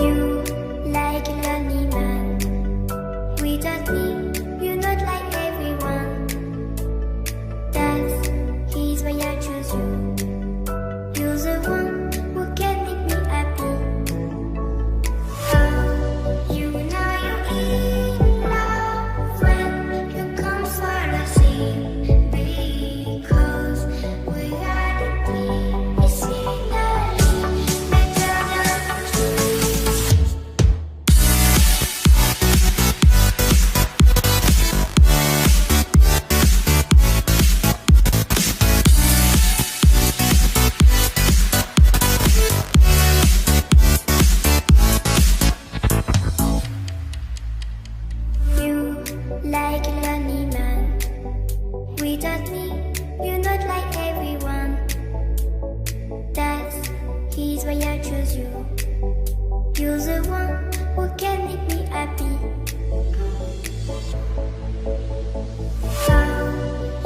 You like a lonely man. Without me, you're not like everyone. That's he's why I choose you. You're the one who can make me happy. Oh, you know you're in love when you come for the sea. Because we are the king, it's finally better than trees. You like a lonely man. Without me, you're not like everyone. That's he's why I chose you. You're the one who can make me happy. Oh,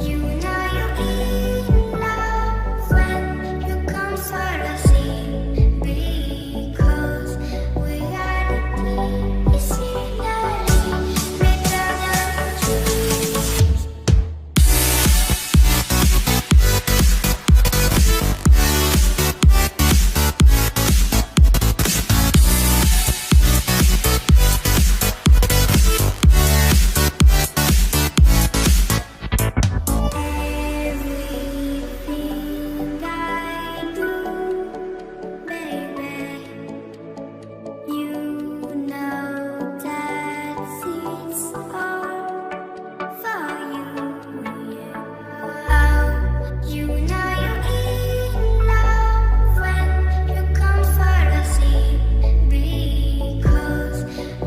you know you're in love when you come for the sea. Because we are the king, it's finally better than trees. Everything I do, baby, you know that it's all for you, yeah. Oh, you know you're in love when you come for the sea. Because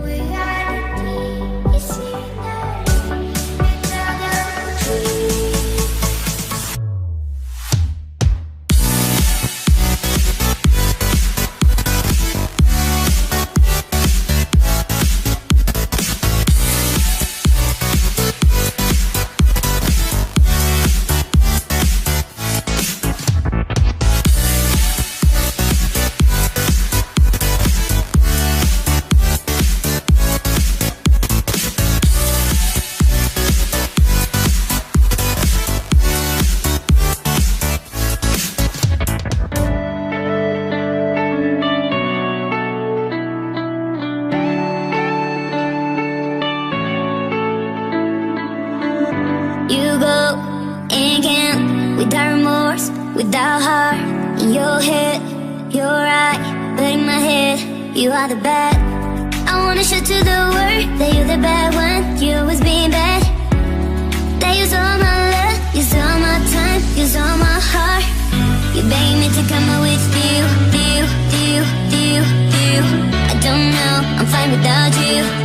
we are the king, it's finally better than trees. You go and can without remorse, without heart. In your head, you're right, but in my head, you are the bad. I wanna show to the world that you're the bad one. You was being bad. That use all my love, use all my time, use all my heart. You begging me to come out with you. I don't know, I'm fine without you.